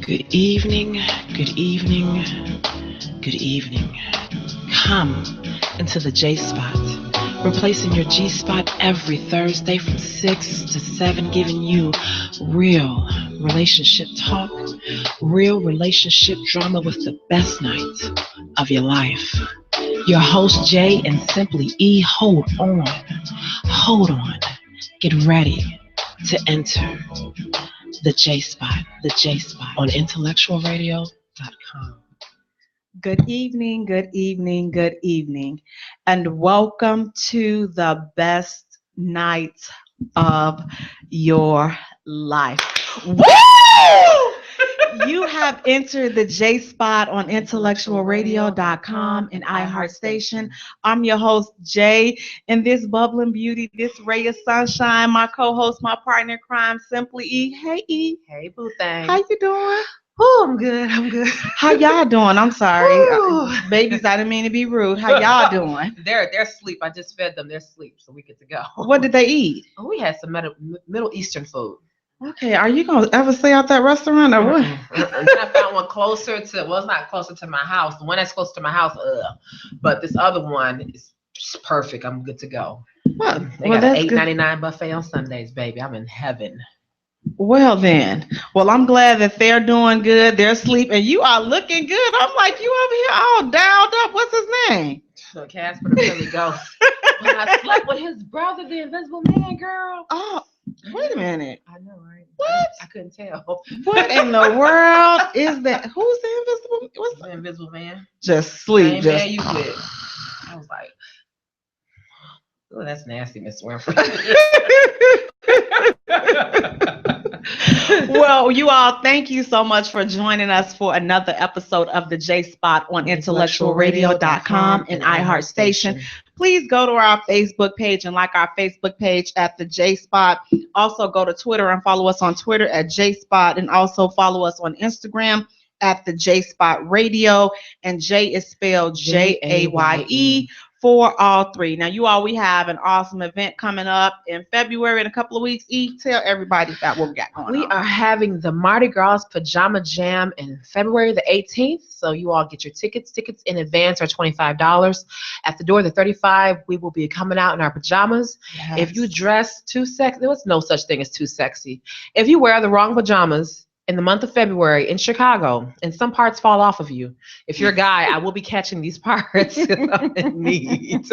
Good evening, good evening, good evening. Come into the Jaye Spot, replacing your G Spot every Thursday from 6 to 7, giving you real relationship talk, real relationship drama with the best night of your life. Your host, Jay and Simply E, hold on, get ready to enter the Jaye Spot on IntellectualRadio.com. Good evening, good evening, good evening, and welcome to the best night of your life. Woo! You have entered the Jaye Spot on IntellectualRadio.com and iHeartStation. I'm your host, Jay, and this bubbling beauty, this ray of sunshine, my co-host, my partner in crime, Simply E. Hey, E. Hey, boo thing. How you doing? Oh, I'm good. How y'all doing? I'm sorry. Babies, I didn't mean to be rude. How y'all doing? They're asleep. I just fed them. They're asleep, so we get to go. What did they eat? Oh, we had some Middle Eastern food. Okay, are you going to ever stay out that restaurant or what? And then I found one closer to, well, it's not closer to my house. The one that's close to my house, but this other one is just perfect. I'm good to go. Well, They got an $8.99 buffet on Sundays, baby. I'm in heaven. Well then, I'm glad that they're doing good. They're asleep, and you are looking good. I'm like, you over here all dialed up. What's his name? Casper the Friendly Ghost. When I slept with his brother, the Invisible Man, girl. Oh, wait a minute. I know, right? What? I couldn't tell. What in the world is that? Who's the invisible? What's The Invisible Man? Just sleep. Same just man you with. I was like, oh, that's nasty, Miss Winfrey. Well, you all, thank you so much for joining us for another episode of the Jaye Spot on IntellectualRadio.com and iHeartStation. Please go to our Facebook page and like our Facebook page at the Jaye Spot. Also go to Twitter and follow us on Twitter at Jaye Spot, and also follow us on Instagram at the Jaye Spot Radio. And Jay is spelled Jaye for all three. Now, you all, we have an awesome event coming up in February in a couple of weeks. Tell everybody about what we got going on. We are having the Mardi Gras Pajama Jam in February the 18th. So you all get your tickets. Tickets in advance are $25. At the door, the $35. We will be coming out in our pajamas. Yes. If you dress too sexy, there was no such thing as too sexy. If you wear the wrong pajamas in the month of February in Chicago, and some parts fall off of you. If you're a guy, I will be catching these parts I'm in need.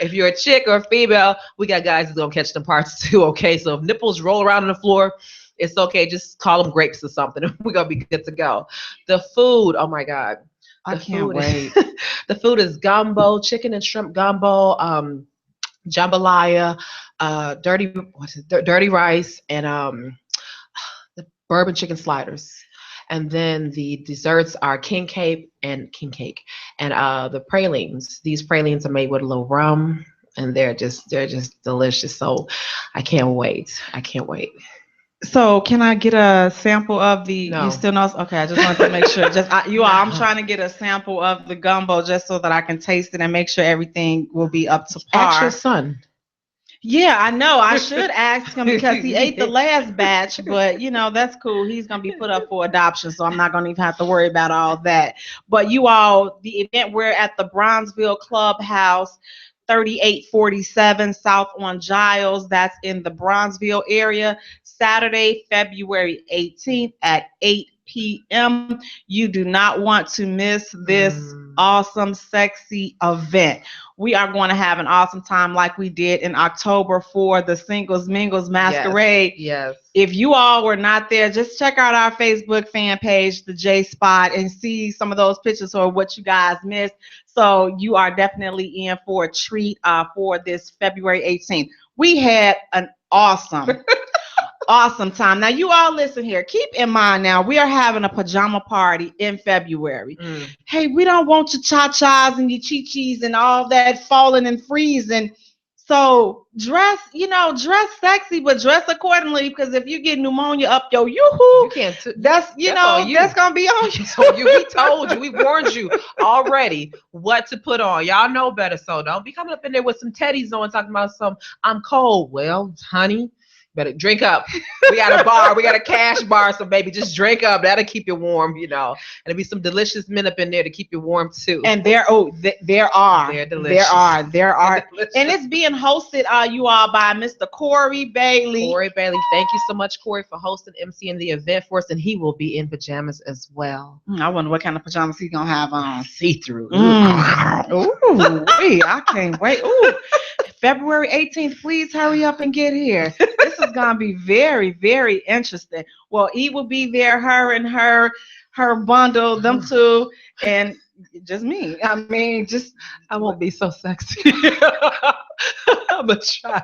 If you're a chick or a female, we got guys who's gonna catch them parts too, okay? So if nipples roll around on the floor, it's okay. Just call them grapes or something. We're gonna be good to go. The food, oh my God. I can't wait. The food is gumbo, chicken and shrimp gumbo, jambalaya, dirty rice, and the bourbon chicken sliders. And then the desserts are king cake, and the pralines. These pralines are made with a little rum, and they're just delicious. So I can't wait. So can I get a sample of the? No. You still know? Okay, I just wanted to make sure. I'm trying to get a sample of the gumbo just so that I can taste it and make sure everything will be up to par. Ask your son. Yeah, I know. I should ask him because he ate the last batch, but that's cool. He's going to be put up for adoption, so I'm not going to even have to worry about all that. But you all, the event, we're at the Bronzeville Clubhouse, 3847 South on Giles. That's in the Bronzeville area. Saturday, February 18th at 8 p.m. You do not want to miss this awesome, sexy event. We are going to have an awesome time like we did in October for the Singles Mingles Masquerade. Yes. If you all were not there, just check out our Facebook fan page, the Jaye Spot, and see some of those pictures or what you guys missed. So you are definitely in for a treat for this February 18th. We had an awesome time. Now, you all listen here. Keep in mind now, we are having a pajama party in February. Hey, we don't want your cha-chas and your chi-chis and all that falling and freezing. So dress sexy, but dress accordingly, because if you get pneumonia up your yoo-hoo, you can't. That's gonna be on you. So we told you, we warned you already what to put on. Y'all know better, so don't be coming up in there with some teddies on talking about I'm cold. Well, honey, Better drink up. We got a bar. We got a cash bar. So baby, just drink up. That'll keep you warm, And there'll be some delicious men up in there to keep you warm too. And there are. They're delicious. There are. And it's being hosted, you all, by Mr. Corey Bailey. Thank you so much, Corey, for hosting, emceeing the event for us. And he will be in pajamas as well. I wonder what kind of pajamas he's going to have on. See-through. Ooh, I can't wait. Ooh. February 18th, please hurry up and get here. This is going to be very, very interesting. Well, E will be there, her and her bundle, them two, and just me. I mean, I won't be so sexy. I'm going to try.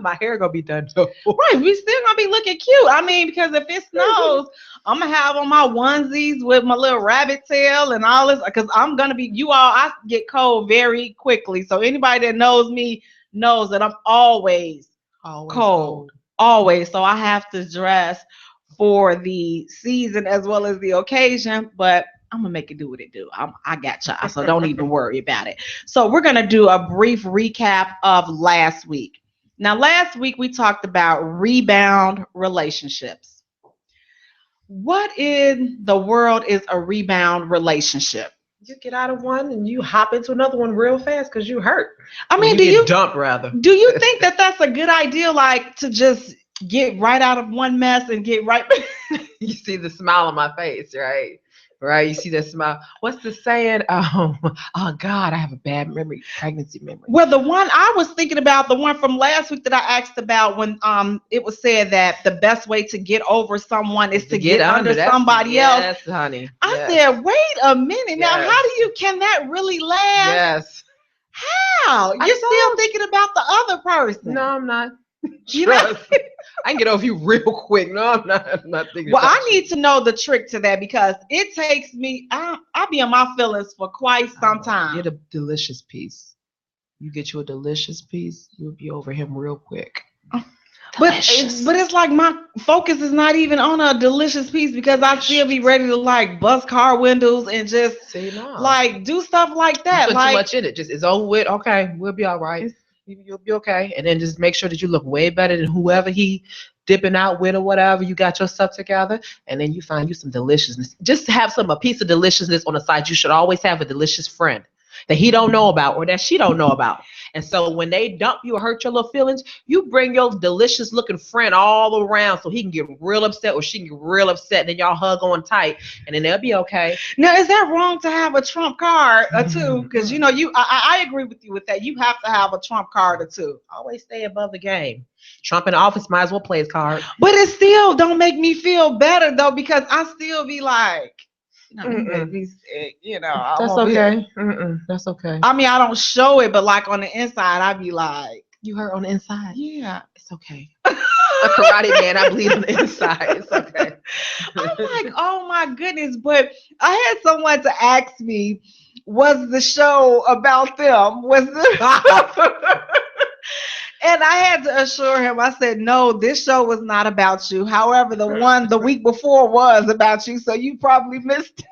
My hair going to be done though. Right, we still going to be looking cute. I mean, because if it snows, I'm going to have on my onesies with my little rabbit tail and all this, because I'm going to be, I get cold very quickly. So anybody that knows me knows that I'm always cold. Always. So I have to dress for the season as well as the occasion, but I'm gonna make it do what it do. I got y'all, so don't even worry about it. So we're gonna do a brief recap of last week. Now, last week we talked about rebound relationships. What in the world is a rebound relationship? You get out of one and you hop into another one real fast because you hurt. I mean, do you dump rather? Do you think that that's a good idea, like to just get right out of one mess and get right back? You see the smile on my face, right? Right, you see that smile. What's the saying? Oh God, I have a bad memory, pregnancy memory. Well, the one I was thinking about, the one from last week that I asked about, when it was said that the best way to get over someone is to get under somebody else. Yes, honey. I said, wait a minute. Now, how can that really last? Yes. How? You're still thinking about the other person. No, I'm not. Trust. I can get over you real quick. No, I'm not thinking. Well, I need to know the trick to that, because it takes me. I be in my feelings for quite some time. Get a delicious piece. You get you a delicious piece, you'll be over him real quick. But it's like my focus is not even on a delicious piece, because I still be ready to like bust car windows and just like do stuff like that. You put too much in it. Just it's over with. Okay, we'll be all right. You'll be okay. And then just make sure that you look way better than whoever he dipping out with or whatever. You got your stuff together, and then you find you some deliciousness. Just have a piece of deliciousness on the side. You should always have a delicious friend that he don't know about or that she don't know about. And so when they dump you or hurt your little feelings, you bring your delicious looking friend all around so he can get real upset or she can get real upset, and then y'all hug on tight, and then they'll be okay. Now, is that wrong to have a trump card or two? Because I agree with you with that. You have to have a trump card or two. Always stay above the game. Trump in the office might as well play his card. But it still don't make me feel better though, because I still be like, That's okay. That's okay. I mean, I don't show it, but like on the inside, I be like, you hurt on the inside? Yeah, it's okay. A karate man, I bleed on the inside. It's okay. I'm like, oh my goodness. But I had someone to ask me, was the show about them? And I had to assure him, I said, no, this show was not about you. However, the one the week before was about you. So you probably missed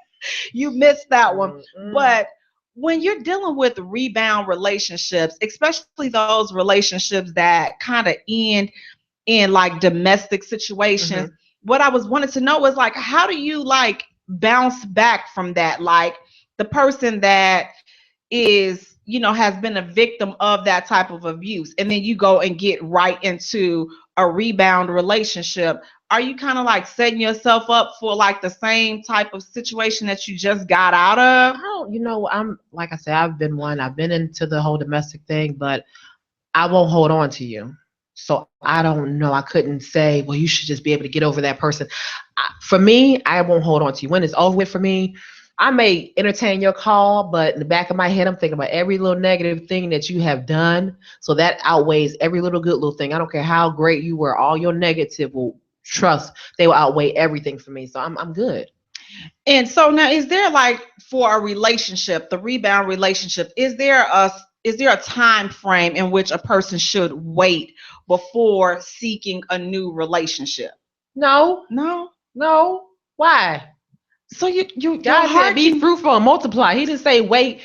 that one. Mm-hmm. But when you're dealing with rebound relationships, especially those relationships that kind of end in like domestic situations, what I wanted to know was like, how do you like bounce back from that? Like the person that is, has been a victim of that type of abuse, and then you go and get right into a rebound relationship. Are you kind of like setting yourself up for like the same type of situation that you just got out of? I'm like I said, I've been into the whole domestic thing, but I won't hold on to you. So I don't know. I couldn't say, well, you should just be able to get over that person. For me, I won't hold on to you. When it's over with for me, I may entertain your call, but in the back of my head, I'm thinking about every little negative thing that you have done. So that outweighs every little good little thing. I don't care how great you were. All your negative they will outweigh everything for me. So I'm good. And so now, is there like for a relationship, the rebound relationship, is there a time frame in which a person should wait before seeking a new relationship? No. No. Why? So God said be fruitful and multiply. He didn't say wait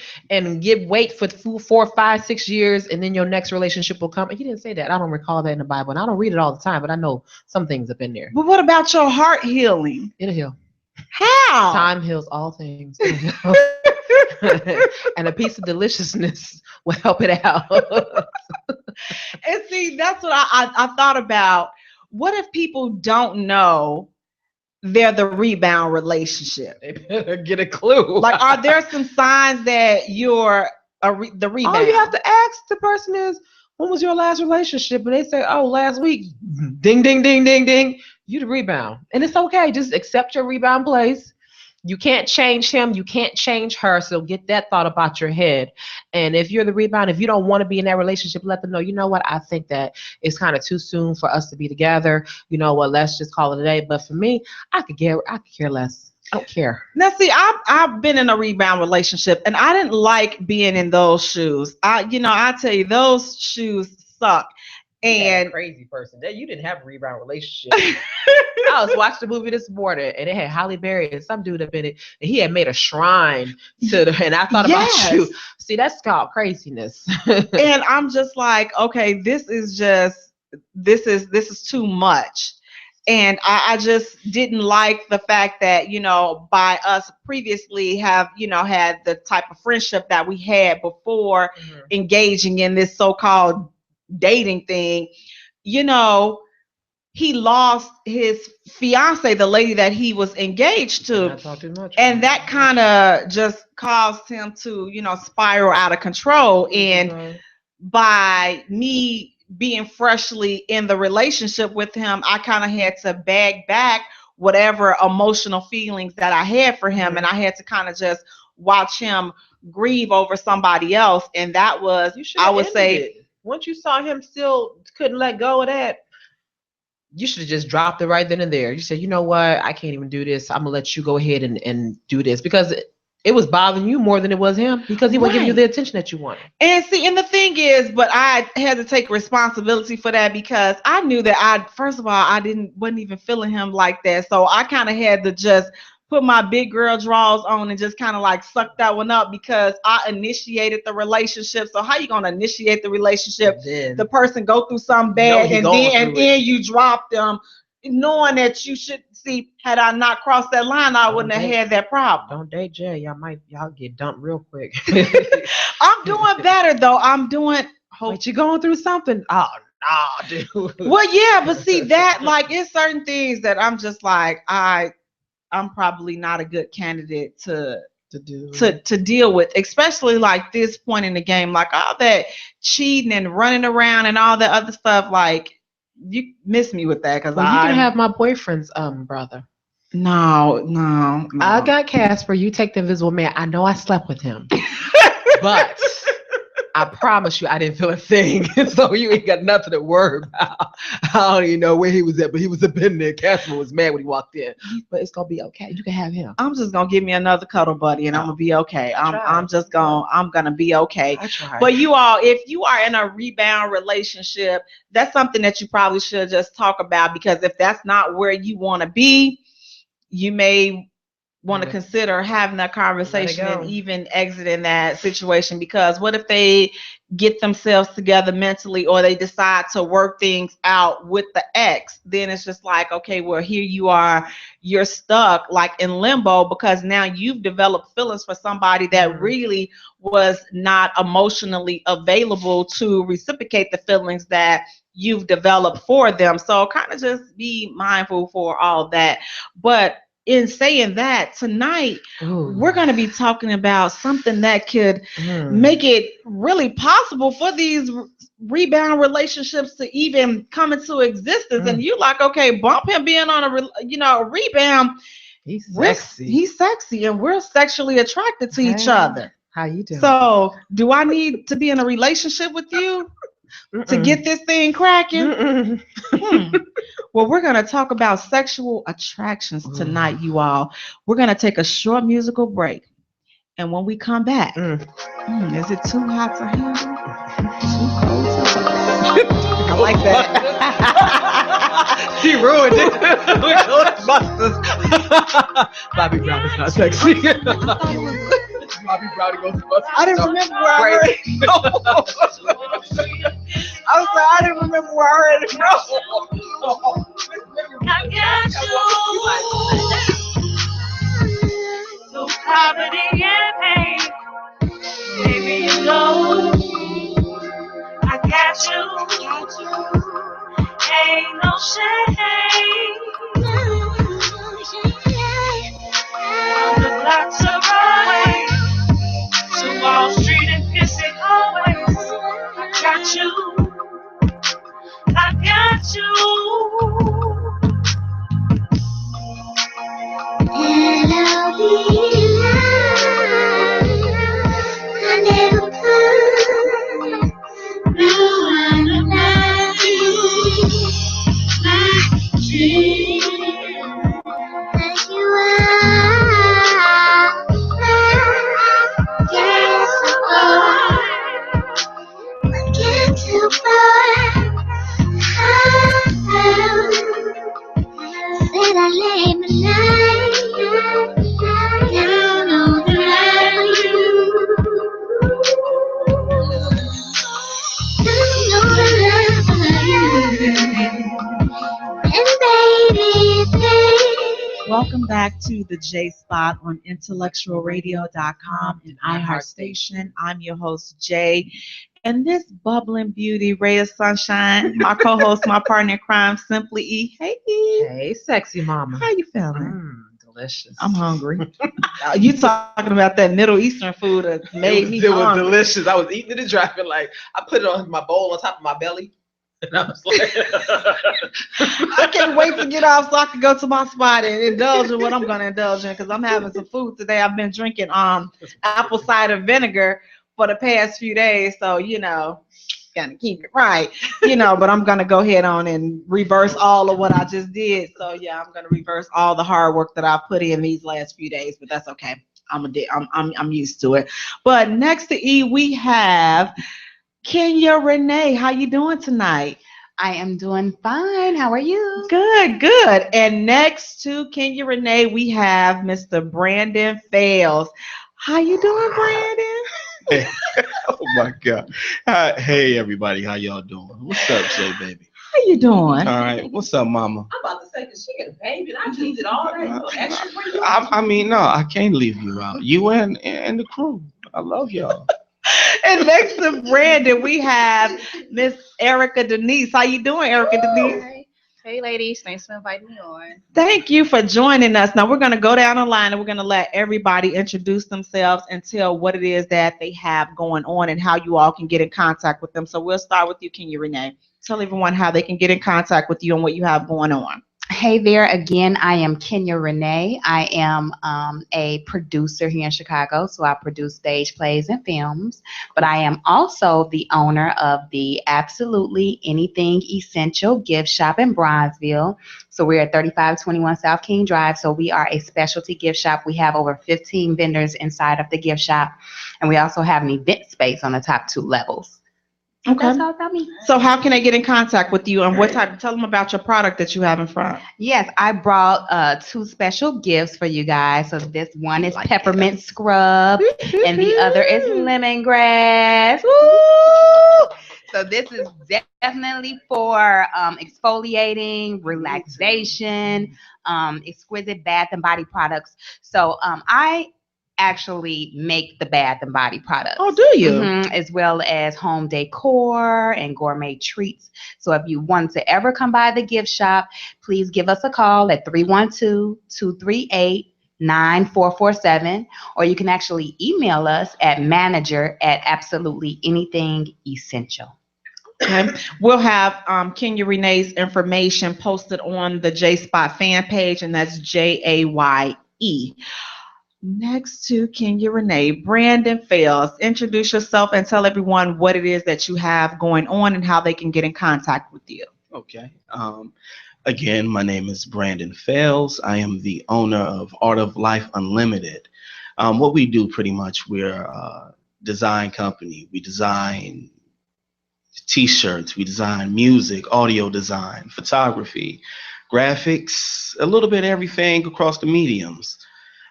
for 4, 5, 6 years and then your next relationship will come. He didn't say that. I don't recall that in the Bible, and I don't read it all the time, but I know some things up in there. But what about your heart healing? It'll heal. How? Time heals all things. And a piece of deliciousness will help it out. And see, that's what I thought about. What if people don't know they're the rebound relationship? They better get a clue. Like, are there some signs that you're the rebound? All you have to ask the person is, when was your last relationship? And they say, oh, last week. Ding, ding, ding, ding, ding. You the rebound. And it's okay. Just accept your rebound place. You can't change him. You can't change her. So get that thought about your head. And if you're the rebound, if you don't want to be in that relationship, let them know, you know what? I think that it's kind of too soon for us to be together. You know what? Let's just call it a day. But for me, I could care less. I don't care. Now, see, I've been in a rebound relationship, and I didn't like being in those shoes. I tell you, those shoes suck. And crazy person that you didn't have a rebound relationship. I was watching the movie this morning, and it had Halle Berry and some dude up in it, and he had made a shrine to the. And I thought about you. See, that's called craziness. And I'm just like, okay, this is too much. And I just didn't like the fact that, by us previously have, had the type of friendship that we had before engaging in this so-called dating thing. He lost his fiance, the lady that he was engaged to. Not talk too much, and that kind of just caused him to, spiral out of control. And by me being freshly in the relationship with him, I kind of had to bag back whatever emotional feelings that I had for him. And I had to kind of just watch him grieve over somebody else. And that was, I would say, once you saw him still couldn't let go of that, you should have just dropped it right then and there. You said, you know what? I can't even do this. I'm going to let you go ahead and do this, because it was bothering you more than it was him, because he wasn't giving you the attention that you wanted. And see, and the thing is, but I had to take responsibility for that, because I knew that first of all, wasn't even feeling him like that. So I kind of had to just put my big girl drawers on and just kind of like suck that one up, because I initiated the relationship. So how you gonna initiate the relationship? The person go through something bad, and then you drop them, knowing that you should see. Had I not crossed that line, I wouldn't have had that problem. Don't date Jay. Y'all get dumped real quick. I'm doing better though. Wait, you going through something? Oh no, dude. Well, yeah, but see that, like, it's certain things that I'm just like, I'm probably not a good candidate to deal with, especially like this point in the game, like all that cheating and running around and all that other stuff. Like, you miss me with that, because you can have my boyfriend's brother. No. I got Casper. You take the Invisible Man. I know I slept with him, but I promise you, I didn't feel a thing. So you ain't got nothing to worry about. I don't even know where he was at, but he was up in there. Casper was mad when he walked in. But it's gonna be okay. You can have him. I'm just gonna give me another cuddle buddy, and I'm gonna be okay. I'm gonna be okay. But you all, if you are in a rebound relationship, that's something that you probably should just talk about, because if that's not where you want to be, you may want to consider having that conversation and even exiting that situation. Because what if they get themselves together mentally, or they decide to work things out with the ex? Then it's just like, okay, well, here you are, you're stuck like in limbo, because now you've developed feelings for somebody that really was not emotionally available to reciprocate the feelings that you've developed for them. So kind of just be mindful for all that. But in saying that, tonight we're going to be talking about something that could make it really possible for these rebound relationships to even come into existence. And you like, okay, bump him being on a rebound. He's sexy, and we're sexually attracted to each other. How you doing? So, do I need to be in a relationship with you to get this thing cracking? Well, we're going to talk about sexual attractions tonight, you all. We're going to take a short musical break. And when we come back, is it too hot to handle? Too cold to handle? I like that. She ruined it with Ghostbusters. Bobby Brown is not sexy. Bobby Brown and Ghostbusters. I didn't remember where I heard it. I was like, I didn't remember where I heard it from. I got you. Through poverty and pain. Baby, you know I got you. Ain't no shame. From the blocks of Broadway to Wall Street and Pissy hallways, I got you. I got you. And I'll be I never could. No, I'm not you. My dream. Like you are. Yes, I get too far. Said I lay my life down on the line. And baby, Welcome back to the Jaye Spot on IntellectualRadio.com and iHeartStation. I'm your host, Jay. And this bubbling beauty, ray of sunshine, my co-host, my partner in crime, Simply E. Hey, E. Hey, sexy mama. How you feeling? Delicious. I'm hungry. You talking about that Middle Eastern food that made me It was hungry. delicious. I was eating it and driving like I put it on my bowl on top of my belly. And I was like, I can't wait to get off so I can go to my spot and indulge in what I'm going to indulge in because I'm having some food today. I've been drinking apple cider vinegar for the past few days, so gotta keep it right, but I'm gonna go ahead on and reverse all of what I just did. So yeah, I'm gonna reverse all the hard work that I put in these last few days, but that's okay. I'm used to it. But next to E, we have Kenya Renee. How you doing tonight? I am doing fine. How are you? Good. And next to Kenya Renee, we have Mr. Brandon Fales. How you doing, Brandon? Hey. Oh my God. Hey everybody, how y'all doing? What's up, Jay baby? How you doing? All right, what's up, mama? I'm about to say, because she got a baby, and I used it all day. So extra for you. I mean, no, I can't leave you out. You and the crew. I love y'all. And next to Brandon, we have Miss Erica Denise. How you doing, Erica Denise? Hey, ladies. Thanks for inviting me on. Thank you for joining us. Now we're going to go down the line and we're going to let everybody introduce themselves and tell what it is that they have going on and how you all can get in contact with them. So we'll start with you, Kenya Renee. Tell everyone how they can get in contact with you and what you have going on. Hey there again. I am Kenya Renee. I am a producer here in Chicago, so I produce stage plays and films. But I am also the owner of the Absolutely Anything Essential gift shop in Bronzeville. So we're at 3521 South King Drive. So we are a specialty gift shop. We have over 15 vendors inside of the gift shop, and we also have an event space on the top 2 levels. Okay. That's all about me. So how can they get in contact with you and what type? Tell them about your product that you have in front. Yes, I brought 2 special gifts for you guys. So this one is peppermint scrub and the other is lemongrass. Woo! So this is definitely for exfoliating, relaxation, exquisite bath and body products. So I actually make the bath and body products. Oh, do you? As well as home decor and gourmet treats. So if you want to ever come by the gift shop, please give us a call at 312-238-9447, or you can actually email us at manager@absolutelyanythingessential. Okay. We'll have Kenya Renee's information posted on the Jaye Spot fan page, and that's JAYE. Next to Kenya Renee, Brandon Fales. Introduce yourself and tell everyone what it is that you have going on and how they can get in contact with you. Okay. Again, my name is Brandon Fales. I am the owner of Art of Life Unlimited. What we do pretty much, we're a design company. We design T-shirts. We design music, audio design, photography, graphics, a little bit of everything across the mediums.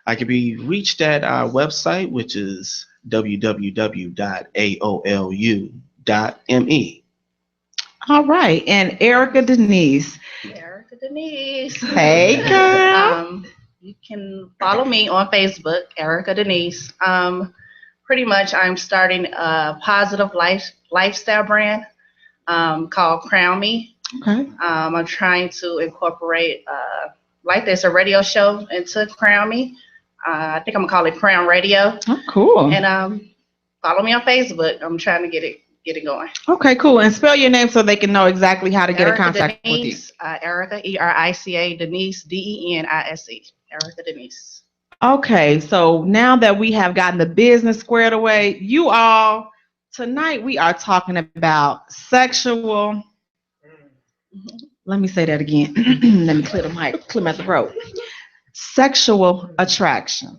I can be reached at our website, which is www.aolu.me. All right. And Erica Denise. Erica Denise. Hey, girl. You can follow me on Facebook, Erica Denise. Pretty much, I'm starting a positive lifestyle brand called Crown Me. Okay. I'm trying to incorporate like there's a radio show into Crown Me. I think I'm gonna call it Crown Radio. Oh, cool. And follow me on Facebook. I'm trying to get it going. Okay, cool. And spell your name so they can know exactly how to get in Erica contact Denise, with you. Erica, Erica, Denise, Denise. Erica Denise. Okay, so now that we have gotten the business squared away, tonight we are talking about sexual. Let me say that again. Let me clear my throat. Sexual attraction.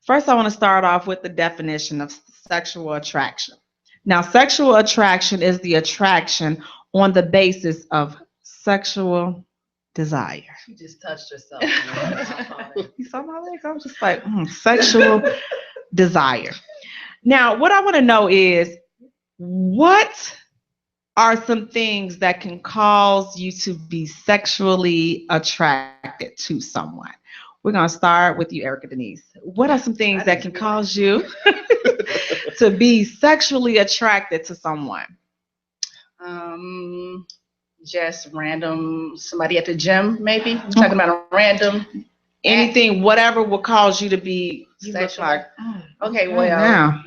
First, I want to start off with the definition of sexual attraction. Now, sexual attraction is the attraction on the basis of sexual desire. She just touched herself. You saw my legs? I was just like, sexual desire. Now, what I want to know is, what are some things that can cause you to be sexually attracted to someone? We're going to start with you, Erica Denise. What are some things that can cause you to be sexually attracted to someone? Just random, somebody at the gym, maybe. I'm talking about a random. Anything, whatever will cause you to be Sexual. Okay, well, well,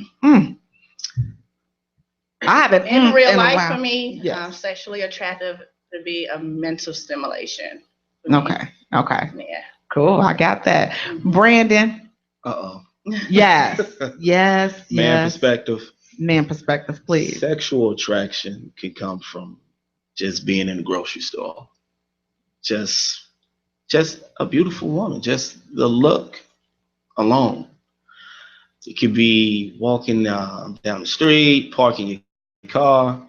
I haven't in real a life while. for me, Yes. sexually attractive to be a mental stimulation. for me. Okay. Yeah. Cool. I got that. Brandon. Uh-oh. Yes. Yes. Man Yes. perspective. Man perspective, please. Sexual attraction can come from just being in the grocery store. Just a beautiful woman. Just the look alone. It could be walking down the street, parking your car.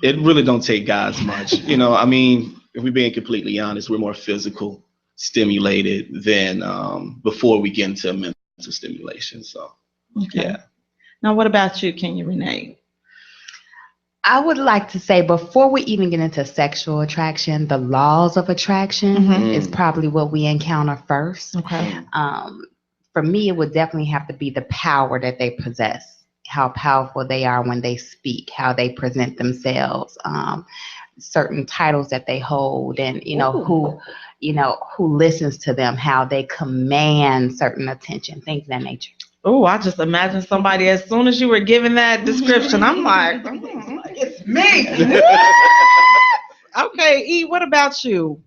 It really don't take guys much. I mean, if we're being completely honest, we're more physical stimulated than before we get into mental stimulation. So, Okay. yeah. Now, what about you, Kenya Renee? I would like to say, before we even get into sexual attraction, the laws of attraction Mhm. is probably what we encounter first. Okay. For me, it would definitely have to be the power that they possess, how powerful they are when they speak, how they present themselves, certain titles that they hold, and who listens to them, how they command certain attention, things of that nature. Oh, I just imagine somebody, as soon as you were giving that description, I'm like, it's me. Okay, E, what about you?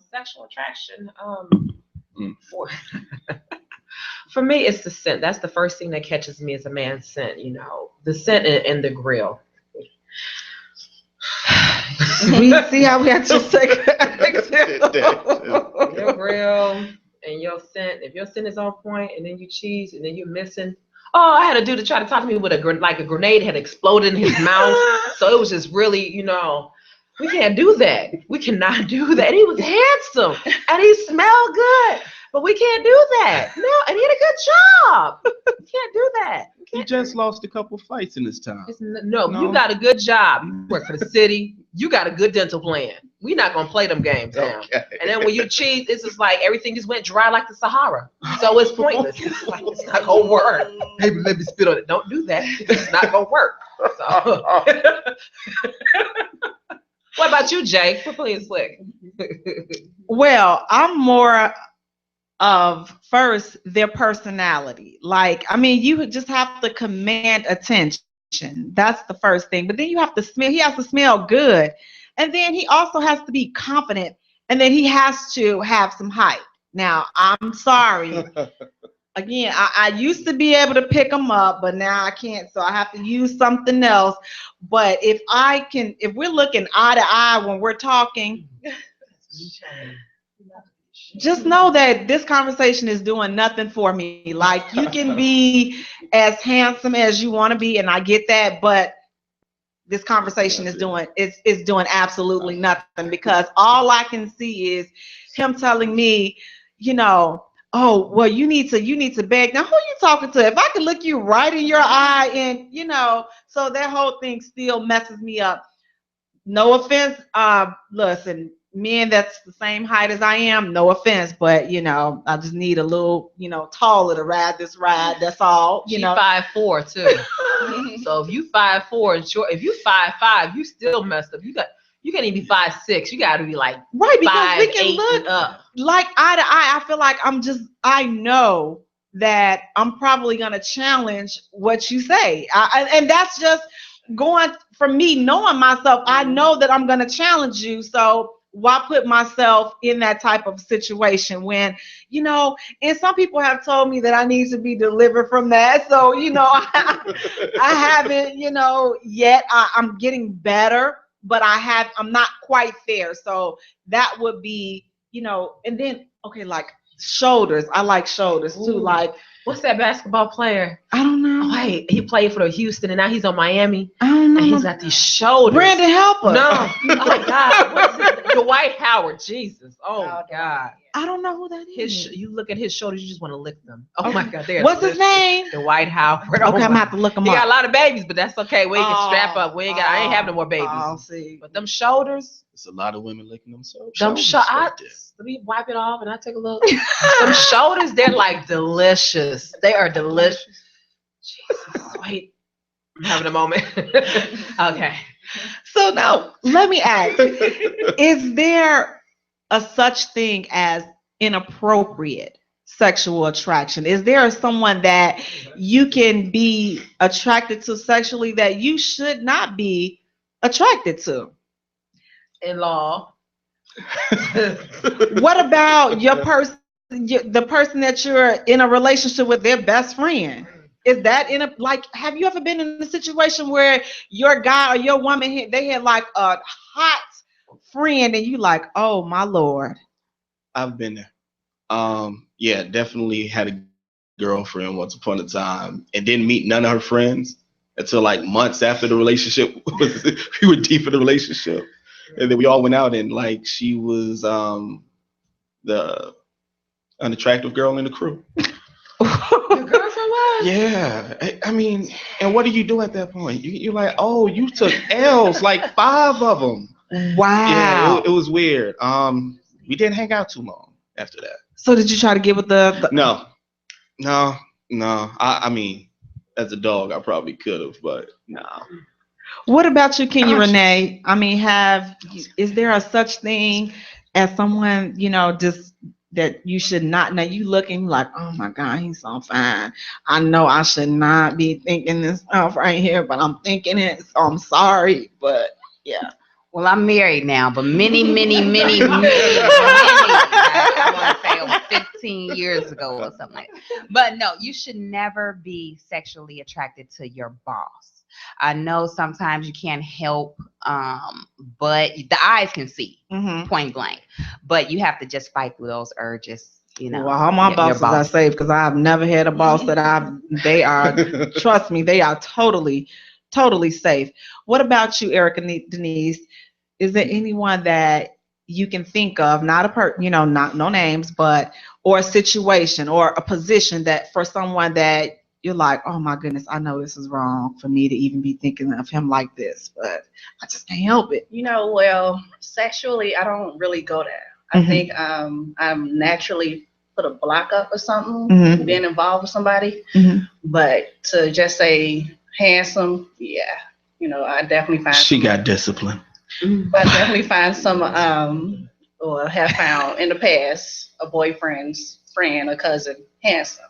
Sexual attraction. For me, it's the scent. That's the first thing that catches me as a man's scent. The scent and the grill. We see how we have to take Your grill and your scent. If your scent is on point, and then you cheese, and then you're missing. Oh, I had a dude to try to talk to me with a grenade had exploded in his mouth. So it was just really, we can't do that. We cannot do that. And he was handsome and he smelled good, but we can't do that. No, and he had a good job. We can't do that. He just lost a couple fights in his time. No, you got a good job. You work for the city. You got a good dental plan. We're not going to play them games now. Okay. And then when you cheat, it's just like everything just went dry like the Sahara. So it's pointless. It's like, it's not going to work. Hey, let me spit on it. Don't do that. It's not going to work. So. What about you, Jay? Please, slick. Well, I'm more of first their personality. You just have to command attention. That's the first thing. But then you have to smell. He has to smell good, and then he also has to be confident, and then he has to have some height. Now, I'm sorry. Again, I used to be able to pick them up, but now I can't. So I have to use something else. But if we're looking eye to eye when we're talking, just know that this conversation is doing nothing for me. Like, you can be as handsome as you want to be, and I get that, but this conversation is doing absolutely nothing, because all I can see is him telling me, oh, well, you need to beg. Now, who are you talking to? If I can look you right in your eye, and so that whole thing still messes me up. No offense, listen, men that's the same height as I am, no offense, but I just need a little, taller to ride this ride. That's all. She 5'4" too. So if you 5'4" and short, if you 5'5", you still messed up. You can't even be 6'6". You got to be like right, because 5'8" we can look and up. like eye to eye. I feel like I know that I'm probably gonna challenge what you say, and that's just going from me knowing myself. I know that I'm gonna challenge you, so why put myself in that type of situation when and some people have told me that I need to be delivered from that. So I haven't yet. I'm getting better, but I'm not quite there. So that would be and then okay, like shoulders. I like shoulders too. Ooh. Like, what's that basketball player? I don't know. Oh, wait, he played for the Houston and now he's on Miami. I don't know. And he's got these shoulders. Brandon Helper. No. Oh God. What's it? Dwight Howard. Jesus. Oh God. I don't know who that is. You look at his shoulders, you just want to lick them. Oh my God. What's his name? Dwight Howard. Okay, I'm gonna have to look him He up. got a lot of babies, but that's okay. We can strap up. I ain't having no more babies. I'll see. But them shoulders. There's a lot of women licking themselves. Let me wipe it off and I take a look. Them shoulders, they're like delicious. They are delicious. Jesus, wait. I'm having a moment. Okay. So now let me ask, is there a such thing as inappropriate sexual attraction? Is there someone that you can be attracted to sexually that you should not be attracted to? In law. What about your person, the person that you're in a relationship with, their best friend? Is that have you ever been in a situation where your guy or your woman, they had like a hot friend and you like, oh my Lord? I've been there. Yeah, definitely had a girlfriend once upon a time and didn't meet none of her friends until like months after the relationship we were deep in the relationship. And then we all went out and like she was the unattractive girl in the crew. Your girlfriend was? Yeah. I mean, and what do you do at that point? You're like, oh, you took L's, like 5 of them. Wow. Yeah, it was weird. We didn't hang out too long after that. So did you try to get with the... No. I mean, as a dog, I probably could have, but no. What about you, Kenya Renee? I mean, is there a such thing as someone, just that you should not, now you looking like, oh my God, he's so fine. I know I should not be thinking this stuff right here, but I'm thinking it, so I'm sorry, but yeah. Well, I'm married now, but many, I want to say over 15 years ago or something like that. But no, you should never be sexually attracted to your boss. I know sometimes you can't help, but the eyes can see, point blank. But you have to just fight through those urges, Well, all my bosses are safe because I've never had a boss that they are, trust me, they are totally safe. What about you, Erica Denise? Is there anyone that you can think of, not no names, but or a situation or a position that for someone that you're like, oh my goodness, I know this is wrong for me to even be thinking of him like this, but I just can't help it. Well, sexually, I don't really go there. I think I'm naturally put a block up or something, being involved with somebody. But to just say handsome, yeah, I definitely find she got discipline. But I definitely find some, or have found in the past, a boyfriend's friend or cousin handsome.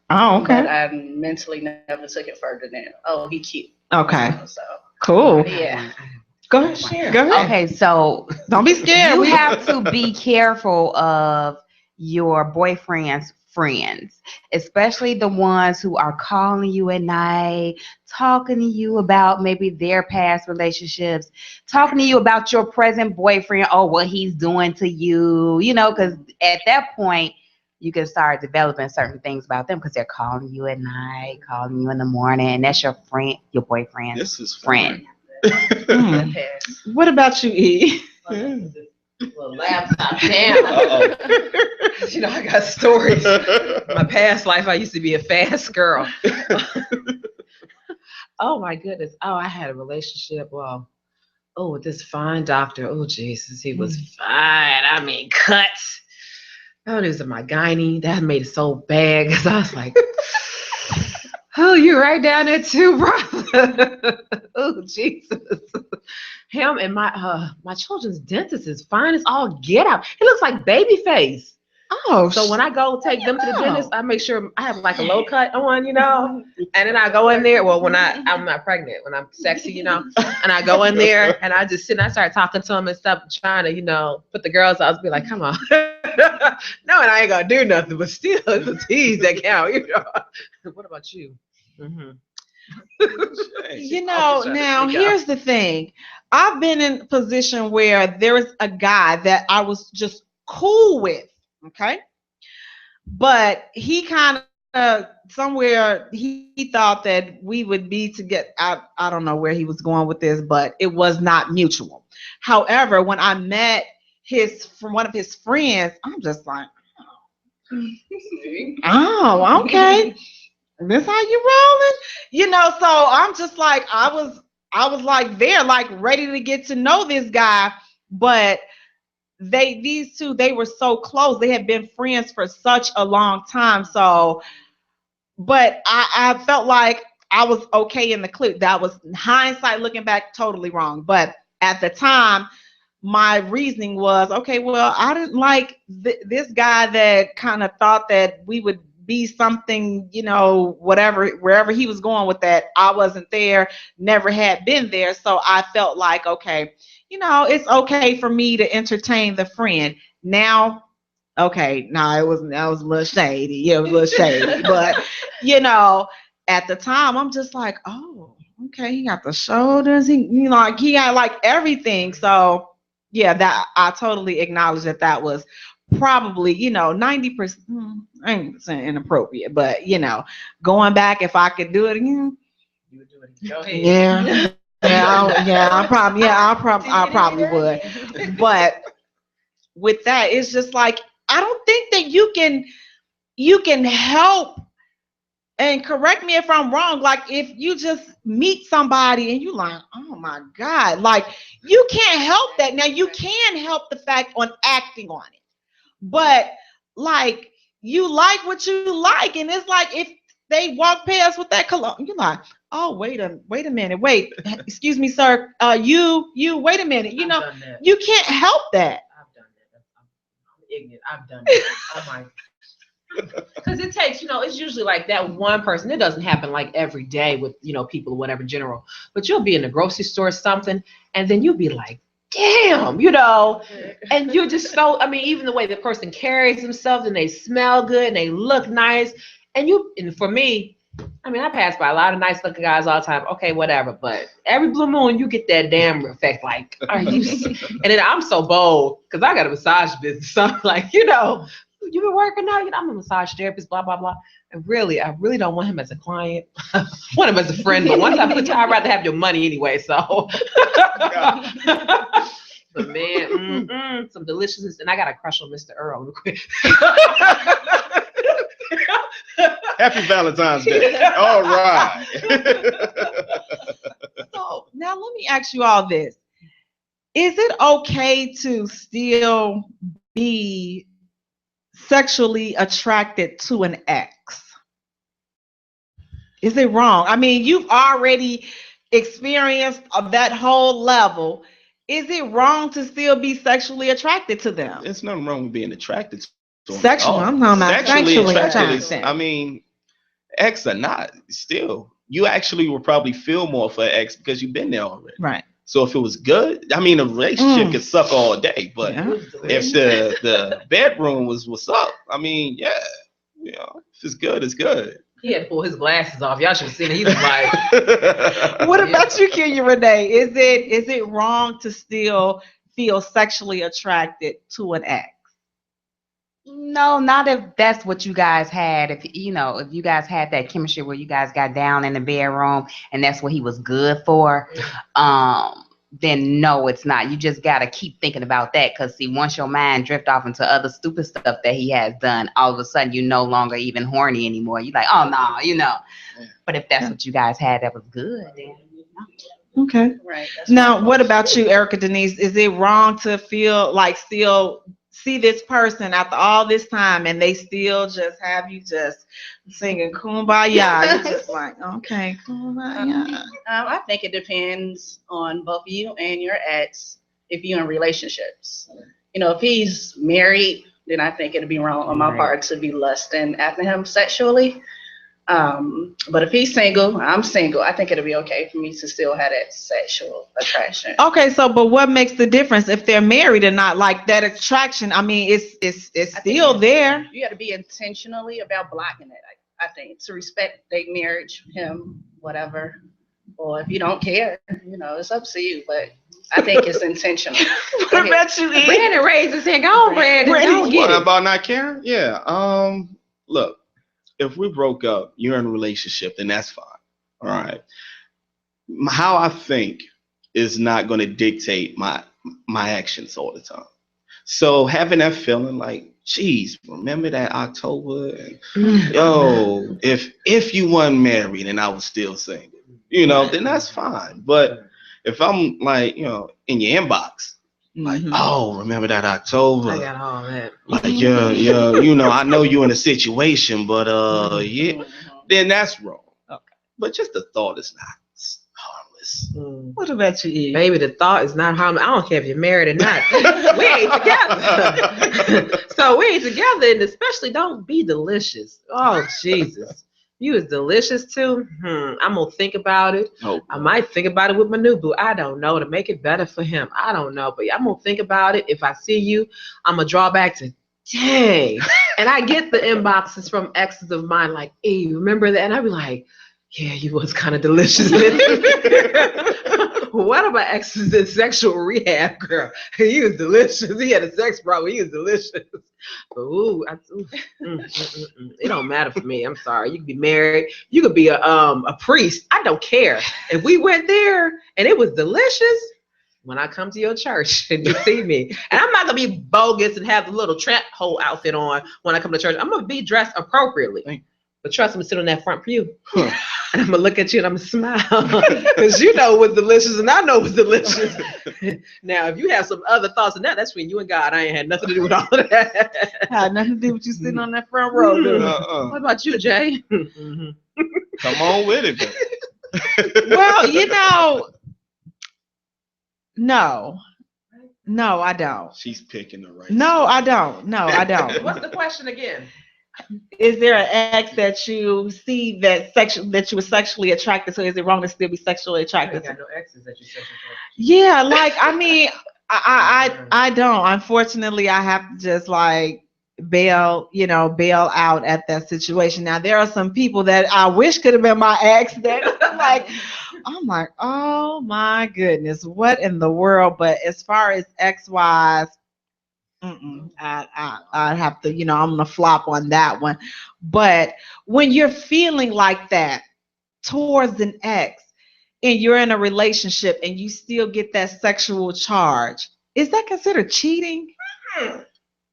Oh, okay. But I mentally never took it further than, oh, he cute. Okay. So cool. Yeah. Go ahead, share. Go ahead. Okay, so don't be scared. You have to be careful of your boyfriend's friends, especially the ones who are calling you at night, talking to you about maybe their past relationships, talking to you about your present boyfriend or what he's doing to you, because at that point, you can start developing certain things about them because they're calling you at night, calling you in the morning, and that's your friend, your boyfriend's friend. Mm. What about you, E? Little laptop down. You know, I got stories. My past life, I used to be a fast girl. Oh my goodness. Oh, I had a relationship. Well, with this fine doctor. Oh Jesus, he was fine. I mean, cuts. Oh, this is my gynae. That made it so bad because I was like, oh, you're right down there too, brother. Oh Jesus. Him and my children's dentist is fine as all get out. It looks like baby face. Oh, So when I go take them to the dentist, I make sure I have like a low cut on, you know, and then I go in there. Well, when I'm not pregnant, when I'm sexy, you know, and I go in there and I just sit and I start talking to them and stuff, trying to, you know, put the girls out. I'll be like, come on. No, and I ain't gonna do nothing, but still, it's a tease that count, you know. What about you? Mm-hmm. You know, now here's the thing. I've been in a position where there is a guy that I was just cool with, okay? But he kind of somewhere he thought that we would be to get out. I don't know where he was going with this, but it was not mutual. However, when I met one of his friends, I'm just like, oh, okay. This how you rolling? You know, so I'm just like, I was like there, like ready to get to know this guy, but these two, they were so close. They had been friends for such a long time. So, but I felt like I was okay in the clip. That was hindsight looking back, totally wrong. But at the time, my reasoning was, okay, well, I didn't like this guy that kind of thought that we would be something, you know, whatever, wherever he was going with that. I wasn't there, never had been there. So I felt like, okay, you know, it's okay for me to entertain the friend. Now, okay, that was a little shady. Yeah, it was a little shady. But, you know, at the time, I'm just like, oh, okay, he got the shoulders. He, you know, like he got like everything. So, yeah, that I totally acknowledge that was probably, you know, 90%, 90% inappropriate. But, you know, going back, if I could do it again, You would do it. Go ahead. yeah. I probably would. But with that, it's just like, I don't think that you can help, and correct me if I'm wrong, like if you just meet somebody and you like, oh my God, like you can't help that. Now you can help the fact on acting on it, but like you like what you like, and it's like if they walk past with that cologne, you're like, oh, wait a minute, wait, excuse me, sir, you wait a minute, you know, you can't help that. I've done that. I'm ignorant. I've done that. Oh my. Because it takes, you know, it's usually like that one person. It doesn't happen like every day with, you know, people or whatever in general. But you'll be in the grocery store or something, and then you'll be like, damn, you know, and you're just so, I mean, even the way the person carries themselves and they smell good and they look nice. And for me, I mean, I pass by a lot of nice looking guys all the time. Okay, whatever. But every blue moon, you get that damn effect. Like, are you? And then I'm so bold because I got a massage business. So I'm like, you know, you've been working out. You know, I'm a massage therapist, blah, blah, blah. And really, I really don't want him as a client. I want him as a friend. But once I put you, I'd rather have your money anyway. So, but man, some deliciousness. And I got a crush on Mr. Earl real quick. Happy Valentine's Day. All right. So now let me ask you all this. Is it okay to still be sexually attracted to an ex? Is it wrong? I mean, you've already experienced that whole level. Is it wrong to still be sexually attracted to them? There's nothing wrong with being attracted to them. Sexually, I'm talking about sexually attracted. I mean, ex or not, still, you actually will probably feel more for an ex because you've been there already. Right. So if it was good, I mean, a relationship could suck all day, but if the bedroom was what's up, I mean, yeah, you know, if it's good, it's good. He had to pull his glasses off. Y'all should have seen it. He was like, what about you, Kenya Renee? Is it wrong to still feel sexually attracted to an ex? No, not if that's what you guys had. If if you guys had that chemistry where you guys got down in the bedroom and that's what he was good for, then no, it's not. You just gotta keep thinking about that because see, once your mind drift off into other stupid stuff that he has done, all of a sudden you're no longer even horny anymore. You're like, oh no. But if that's what you guys had that was good, then Okay. Right. That's Now, right. what about you, Erica Denise? Is it wrong to feel like still see this person after all this time and they still just have you just singing kumbaya? You're just like, okay, kumbaya. I think it depends on both you and your ex if you're in relationships. If he's married, then I think it'd be wrong on my part to be lusting after him sexually. But if he's single, I'm single, I think it'll be okay for me to still have that sexual attraction. Okay, so but what makes the difference if they're married or not? Like that attraction, I mean, it's I think still there. You got to be intentionally about blocking it. I think to respect their marriage, him, whatever. Or if you don't care, it's up to you. But I think it's intentional. What about you, E? Brandon raised his hand. Go on, Brandon. Don't get What it. about not caring? Yeah. Look, if we broke up, you're in a relationship, then that's fine. All right. How I think is not going to dictate my actions all the time. So having that feeling like, geez, remember that October? And, yo, if you weren't married and I was still single, then that's fine. But if I'm like, in your inbox, like, oh, remember that October? I got all that. Like, yeah, I know you're in a situation, but yeah, then that's wrong. Okay. But just the thought is not harmless. What about you, E? Baby, the thought is not harmless. I don't care if you're married or not. We ain't together. So we ain't together, and especially don't be delicious. Oh, Jesus. You is delicious too. I'm gonna think about it. Oh, I might think about it with my new boo. I don't know, to make it better for him. I don't know, but I'm gonna think about it. If I see you, I'm gonna draw back to, dang. And I get the inboxes from exes of mine like, hey, remember that? And I be like, yeah, you was kind of delicious. One of my exes in sexual rehab, girl. He was delicious. He had a sex problem. He was delicious. It don't matter for me. I'm sorry. You could be married. You could be a priest. I don't care. If we went there and it was delicious, when I come to your church and you see me, and I'm not gonna be bogus and have the little trap hole outfit on when I come to church. I'm gonna be dressed appropriately. But trust me, sit on that front pew. And I'm gonna look at you and I'm gonna smile. Because you know what's delicious and I know what's delicious. Now, if you have some other thoughts than that, that's between you and God. I ain't had nothing to do with all of that. Had nothing to do with you sitting on that front row, dude. What about you, Jay? Come on with it. Well, no, I don't. She's picking the right. No, I don't. No, I don't. What's the question again? Is there an ex that you see that you were sexually attracted to? Is it wrong to still be sexually I attracted ain't to? got no exes that you said. Yeah, like I mean, I don't. Unfortunately, I have to just like bail out at that situation. Now there are some people that I wish could have been my ex that like I'm like, oh my goodness, what in the world? But as far as ex-wise, I have to, I'm gonna flop on that one. But when you're feeling like that towards an ex and you're in a relationship and you still get that sexual charge, is that considered cheating?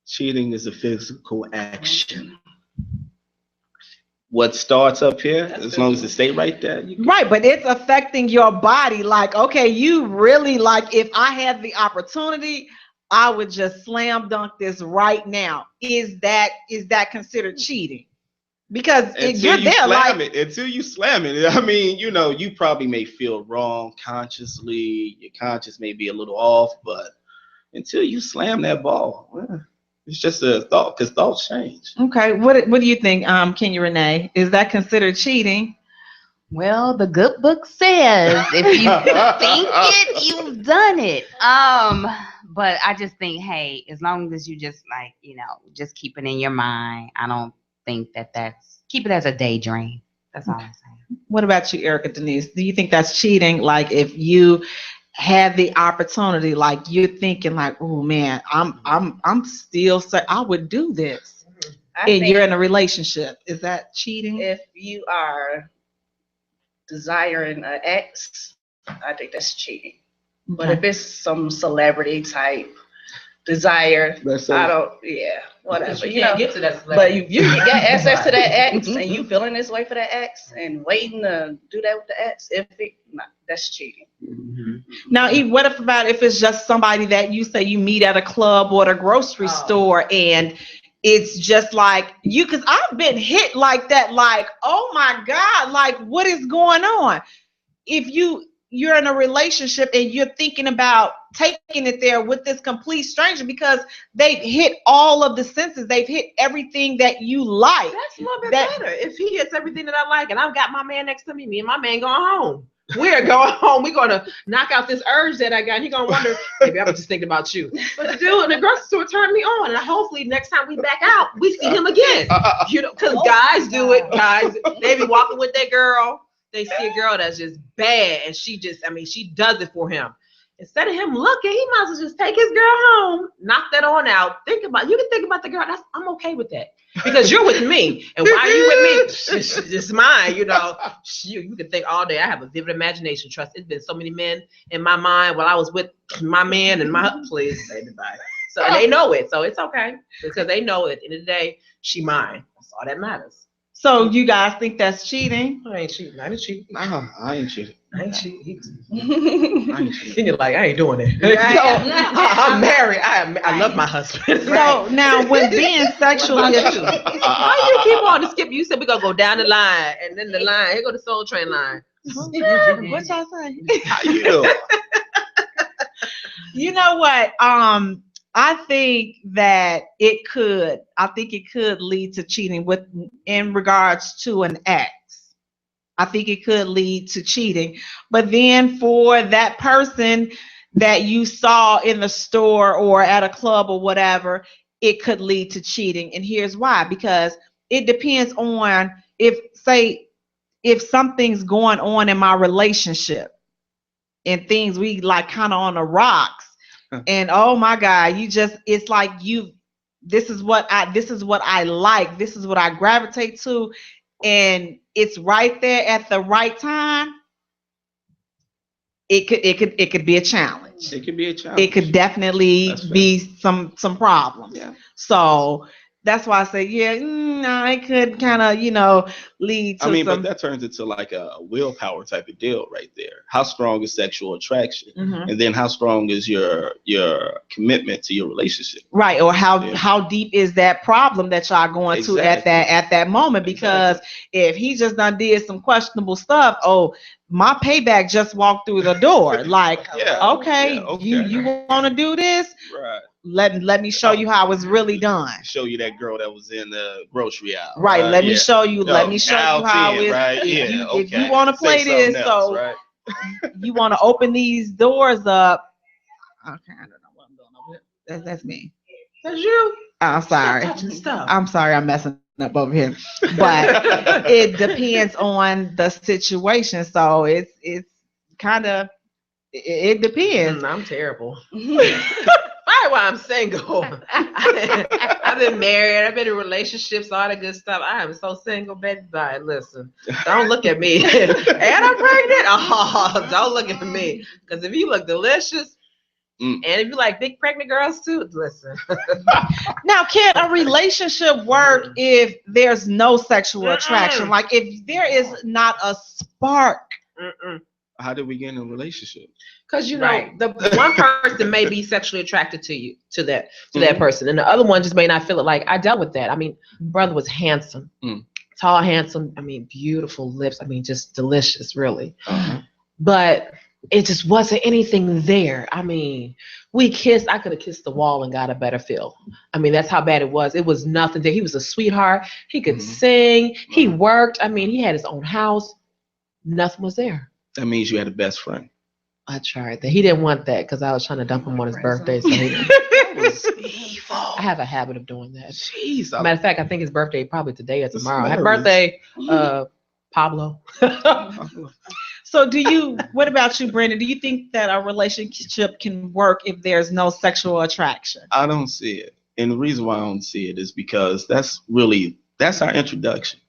Cheating is a physical action. What starts up here, as long as it stay right there. Right, but it's affecting your body. Like, okay, you really like, if I had the opportunity, I would just slam dunk this right now. Is that considered cheating? Because you're there, like until you slam it. I mean, you probably may feel wrong consciously. Your conscience may be a little off, but until you slam that ball, it's just a thought, because thoughts change. Okay, what do you think, Kenya Renee? Is that considered cheating? Well, the good book says if you think it, you've done it. But I just think, hey, as long as you just like, just keep it in your mind, I don't think keep it as a daydream. That's all I'm saying. What about you, Erica Denise? Do you think that's cheating? Like if you had the opportunity, like you're thinking like, oh man, I'm still I would do this. I And think you're in a relationship. Is that cheating? if you are desiring an ex, I think that's cheating. But if it's some celebrity type desire, I don't, whatever. You can't get to that. But you get access to that ex and you feeling this way for that ex and waiting to do that with the ex, that's cheating. Now, what if it's just somebody that you say you meet at a club or at a grocery store, and it's just like you, because I've been hit like that, like, oh my God, like what is going on? If you're in a relationship and you're thinking about taking it there with this complete stranger because they've hit all of the senses, they've hit everything that you like. That's a little bit better. If he hits everything that I like and I've got my man next to me, me and my man going home. We're going home. We're going to knock out this urge that I got. He's going to wonder, maybe I was just thinking about you. But the dude in the grocery store turned me on. And hopefully next time we back out, we see him again. You know, because guys do it. Guys, they be walking with their girl. They see a girl that's just bad. And she does it for him. Instead of him looking, he might as well just take his girl home, knock that on out. You can think about the girl. I'm okay with that. Because you're with me. And while you're with me, it's mine, you know. You can think all day. I have a vivid imagination. Trust. It's been so many men in my mind while I was with my man and my please say goodbye. So and they know it. So it's okay. Because they know at the end of the day, she mine. That's all that matters. So you guys think that's cheating? I ain't cheating. I ain't cheating. I ain't cheating. I ain't cheating. I ain't cheating. And you're like, I ain't doing it. I'm married. I love my husband. So now when being sexually Why you keep on to skip? You said we're gonna go down the line, and then the line, here go the Soul Train line. what y'all say? How you doing? You know what? I think that it could lead to cheating in regards to an ex. I think it could lead to cheating. But then for that person that you saw in the store or at a club or whatever, it could lead to cheating. And here's why. Because it depends on if something's going on in my relationship and things we like kind of on the rocks. And oh my God, it's like this is what I like, this is what I gravitate to, and it's right there at the right time. It could be a challenge. It could be a challenge. It could definitely be some problems. Yeah. So that's why I say, it could kind of, lead to but that turns into like a willpower type of deal right there. How strong is sexual attraction? Mm-hmm. And then how strong is your commitment to your relationship? Right. Or how deep is that problem that y'all going to at that moment? Because if he just done did some questionable stuff, my payback just walked through the door. Like, okay, you want to do this? Right. Let me show you how it's really done. Show you that girl that was in the grocery aisle. Right. Let me show you. Let me show you how it's. Right. If you want to play this, right. You want to open these doors up. Okay, I don't know what I'm doing over here. That's me. That's you. I'm sorry. Stuff. I'm sorry. I'm messing up over here. But it depends on the situation. So it's kind of it depends. I'm terrible. Probably why I'm single. I've been married. I've been in relationships, all that good stuff. I am so single, baby. Bye. Listen, don't look at me. And I'm pregnant. Oh, don't look at me. Because if you look delicious, and if you like big pregnant girls too, listen. Now, can a relationship work if there's no sexual attraction? Like if there is not a spark? How did we get in a relationship? Because the one person may be sexually attracted to that person, and the other one just may not feel it. Like I dealt with that. I mean, brother was handsome, tall, handsome. I mean, beautiful lips. I mean, just delicious, really. But it just wasn't anything there. I mean, we kissed. I could have kissed the wall and got a better feel. I mean, that's how bad it was. It was nothing there. He was a sweetheart. He could sing. He worked. I mean, he had his own house. Nothing was there. That means you had a best friend. I tried that. He didn't want that because I was trying to dump him on his birthday. So that was evil. I have a habit of doing that. Jeez. Matter of fact, I think his birthday probably today or tomorrow. Happy birthday, Pablo. So what about you, Brandon? Do you think that a relationship can work if there's no sexual attraction? I don't see it. And the reason why I don't see it is because that's our introduction.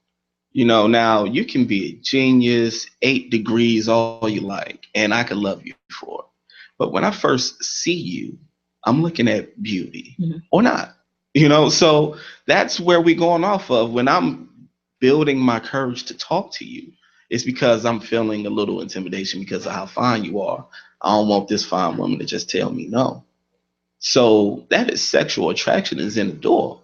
Now you can be a genius, 8 degrees, all you like, and I can love you for it. But when I first see you, I'm looking at beauty or not. So that's where we're going off of. When I'm building my courage to talk to you, it's because I'm feeling a little intimidation because of how fine you are. I don't want this fine woman to just tell me no. So that is sexual attraction is in the door.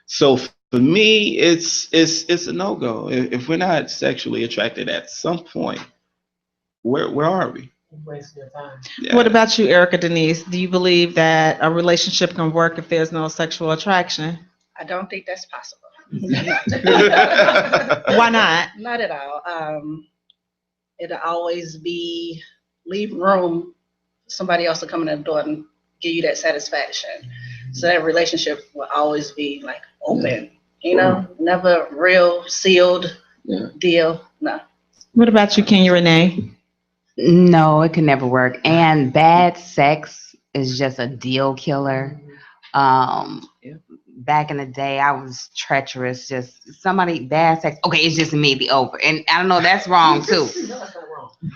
So for me, it's a no-go. If we're not sexually attracted at some point, where are we? Wasting your time. Yeah. What about you, Erica Denise? Do you believe that a relationship can work if there's no sexual attraction? I don't think that's possible. Why not? Not at all. It'll always be leave room for somebody else to come in the door and give you that satisfaction. So that relationship will always be like open, never real sealed deal. No. What about you, Kenya Renee? No, it can never work. And bad sex is just a deal killer. Back in the day, I was treacherous. Just somebody bad sex. Okay, it's just immediately over. And I don't know, that's wrong too.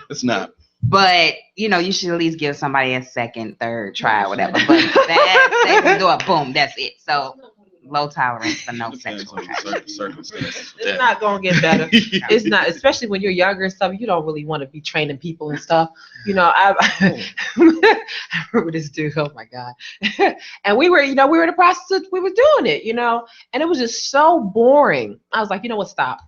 It's not. But you should at least give somebody a second, third try, or whatever. But bad sex, do it, boom, that's it. So low tolerance for no sexual attraction. Circumstances. It's not gonna get better. It's not, especially when you're younger and stuff. You don't really want to be training people and stuff. I remember this dude. Oh my god! And we were in the process of, we were doing it, and it was just so boring. I was like, you know what? Stop.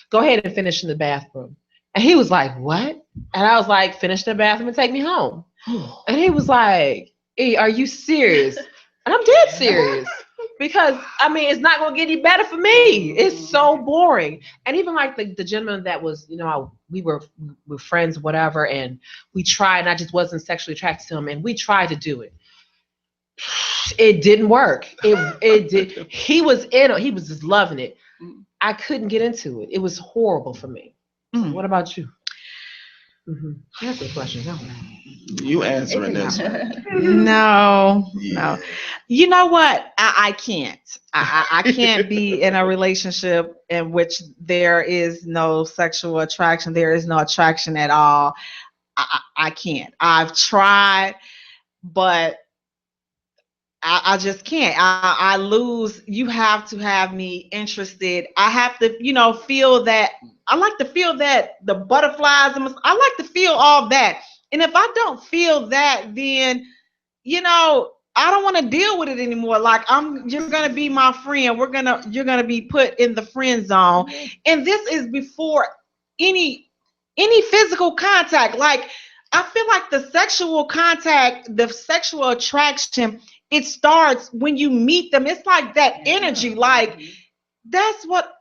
Go ahead and finish in the bathroom. And he was like, what? And I was like, finish in the bathroom and take me home. And he was like, hey, are you serious? And I'm dead serious. Because it's not gonna get any better for me. It's so boring. And even like the gentleman that was, we were friends, whatever, and we tried, and I just wasn't sexually attracted to him, and we tried to do it. It didn't work. It did. He was just loving it. I couldn't get into it. It was horrible for me. What about you? That's a question. You answering this. No. You know what? I can't. I can't be in a relationship in which there is no sexual attraction. There is no attraction at all. I can't. I've tried, but I just can't. I lose. You have to have me interested. I have to, feel that. I like to feel that the butterflies. I like to feel all that. And if I don't feel that, then, I don't want to deal with it anymore. Like you're gonna be my friend. You're gonna be put in the friend zone. And this is before any physical contact. Like I feel like the sexual contact, the sexual attraction, it starts when you meet them. It's like that energy. Like that's what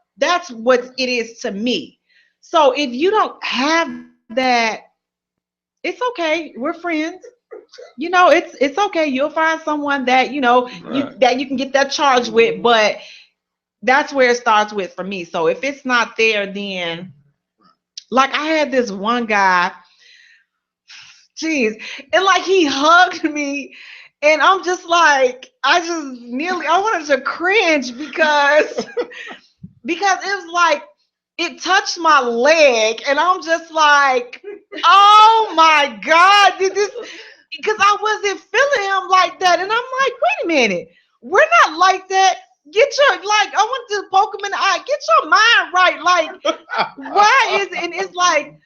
it is to me. So if you don't have that, it's okay. We're friends. It's okay. You'll find someone that that you can get that charge with. But that's where it starts with for me. So if it's not there, then like I had this one guy. Jeez, and like he hugged me. And I'm just like, I wanted to cringe because it was like, it touched my leg. And I'm just like, oh my God, because I wasn't feeling him like that. And I'm like, wait a minute, we're not like that. I want to poke him in the eye. Get your mind right. Like, why is it? And it's like,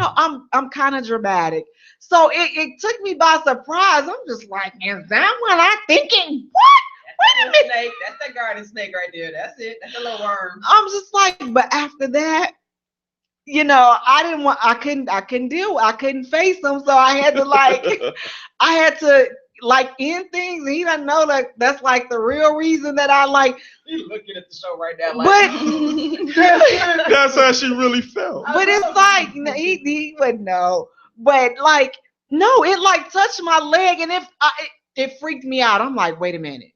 I'm kind of dramatic. So it took me by surprise. I'm just like, is that what I'm thinking? What? Wait a minute. Snake. That's that garden snake right there. That's it. That's a little worm. I'm just like, but after that, I couldn't face him. So I had to end things. And he doesn't know that that's like the real reason that I like. You looking at the show right now. But that's how she really felt. But it's like, he wouldn't know. But like, no, it like touched my leg, and it freaked me out. I'm like, wait a minute,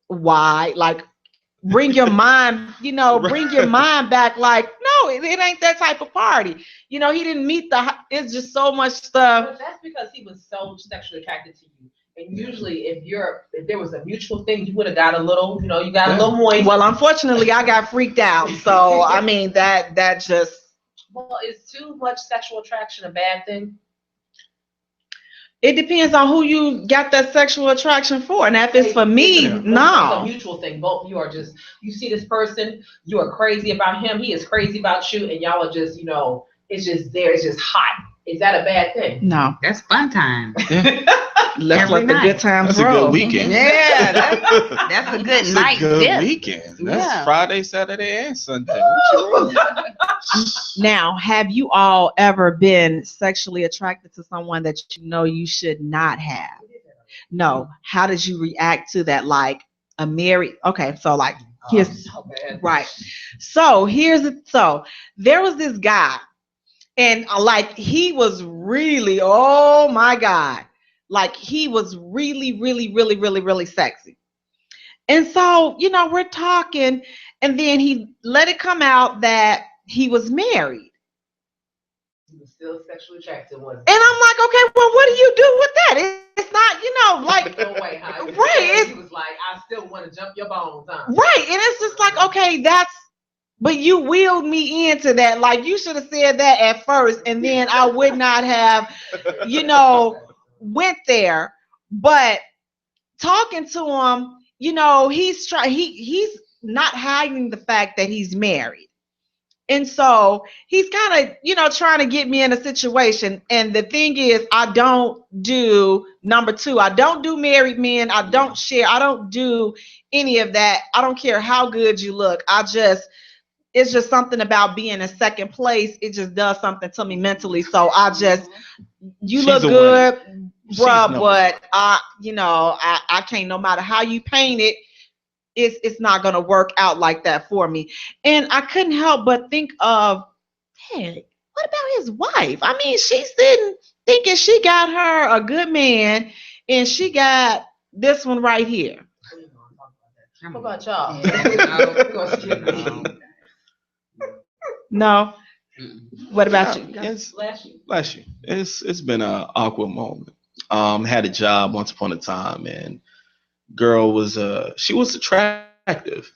why? Like, bring your mind, bring your mind back. Like, no, it ain't that type of party. He didn't meet it's just so much stuff. But that's because he was so sexually attracted to you. And usually, if there was a mutual thing, you would have got a little, you got a little moist. Well, unfortunately, I got freaked out. So I mean, that just. Well, is too much sexual attraction a bad thing? It depends on who you got that sexual attraction for. And if it's for me, It's no. a mutual thing. Both of you are just, you see this person, you are crazy about him, he is crazy about you, and y'all are just, it's just there, it's just hot. Is that a bad thing? No. That's fun time. Let's Every let the night. good times That's a roll. good weekend. Yeah, that's a good That's night a good dip. weekend. That's Yeah. Friday, Saturday, and Sunday. What you mean? Now, have you all ever been sexually attracted to someone that you should not have? No. How did you react to that? Like a married? Okay, so like here's So bad. right. So so there was this guy, and like he was really, oh my God, like he was really, really, really, really, really sexy. And so, we're talking, and then he let it come out that he was married. He was still sexually attracted, wasn't And I'm like, okay, well, what do you do with that? It's not, like, no way, huh? Right, He was like, I still want to jump your bones, huh? right. And it's just like, okay, but you wheeled me into that. Like, you should have said that at first, and then I would not have, went there. But talking to him, he's not hiding the fact that he's married. And so he's kind of, trying to get me in a situation. And the thing is, I don't do number two. I don't do married men. I don't share. I don't do any of that. I don't care how good you look. It's just something about being in second place. It just does something to me mentally. So you She's look a good, winner. bruh, She's but I can't, no matter how you paint it, it's not going to work out like that for me. And I couldn't help but think of, man, what about his wife? I mean, she's sitting thinking she got her a good man, and she got this one right here. What about y'all? No. What about you? Bless you. It's been an awkward moment. Had a job once upon a time, and girl was she was attractive,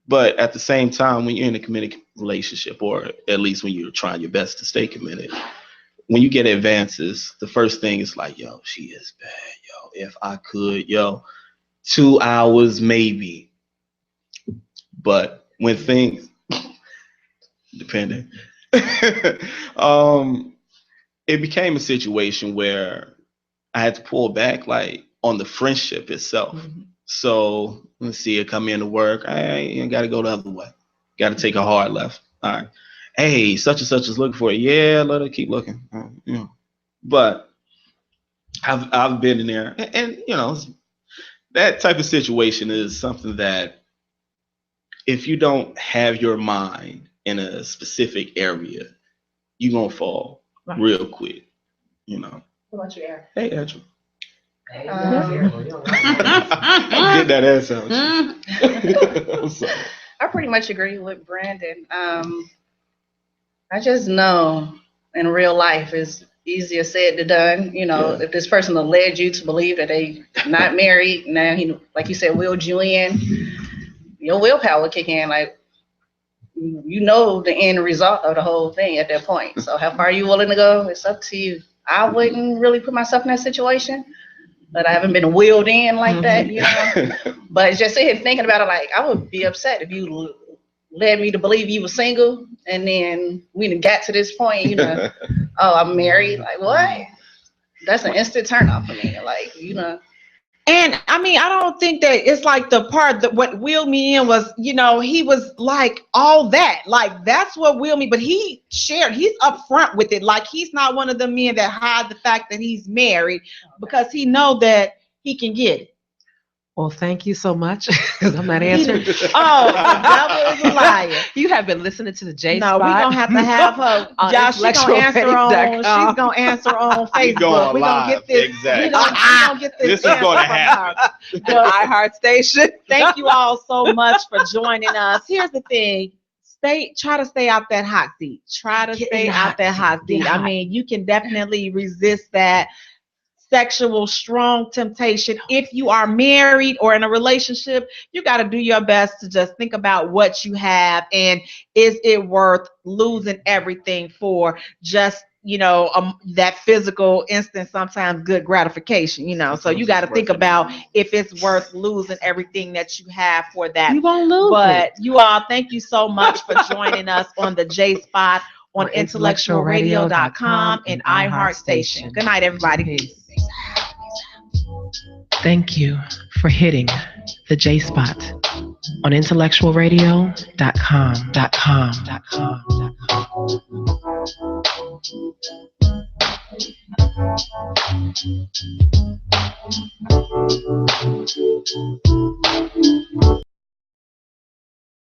but at the same time, when you're in a committed relationship, or at least when you're trying your best to stay committed, when you get advances, the first thing is like, yo, she is bad, yo. If I could, yo, 2 hours maybe. But when things depending, it became a situation where I had to pull back, like on the friendship itself. Mm-hmm. So let's see her come in to work. I got to go the other way. Got to take a hard left. All right. Hey, such and such is looking for you. Yeah, let her keep looking. But I've been in there, and that type of situation is something that if you don't have your mind in a specific area, you're gonna fall real quick. What about you, Aaron? Hey, Angel. I Get that ass out. I'm sorry. I pretty much agree with Brandon. I just know in real life it's easier said than done. If this person led you to believe that they not married, now he, like you said, willed you in, your willpower kick in. Like, the end result of the whole thing at that point. So how far are you willing to go? It's up to you. I wouldn't really put myself in that situation, but I haven't been wheeled in like that, But just sit here thinking about it, like, I would be upset if you led me to believe you were single, and then we done got to this point, oh, I'm married. Like, what? That's an instant turn off for me. Like, And I mean, I don't think that it's like the part that what wheeled me in was, he was like all that. Like, that's what wheeled me. But he's upfront with it. Like, he's not one of the men that hide the fact that he's married, because he know that he can get it. Well, thank you so much because I'm not answering. Oh, the devil is a liar. You have been listening to the Jaye No, Spot. we're gonna have to have her. On Y'all, she's gonna answer intellectualradio.com. on We Facebook. going We're gonna get live. this. Exactly. We gonna get this. This is answer gonna from happen. her. The iHeart Station. Thank you all so much for joining us. Here's the thing. Try to stay out that hot seat. Try to Get in stay the out hot that seat. hot Get seat. I hot. mean, you can definitely resist that sexual strong temptation. If you are married or in a relationship, you got to do your best to just think about what you have and is it worth losing everything for just that physical instant, sometimes good gratification, so you got to think about if it's worth losing everything that you have for that. You won't lose But it. you all, thank you so much for joining us on the Jaye Spot on IntellectualRadio.com and iHeart Station. Good night, everybody. Peace. Thank you for hitting the Jaye Spot on IntellectualRadio.com.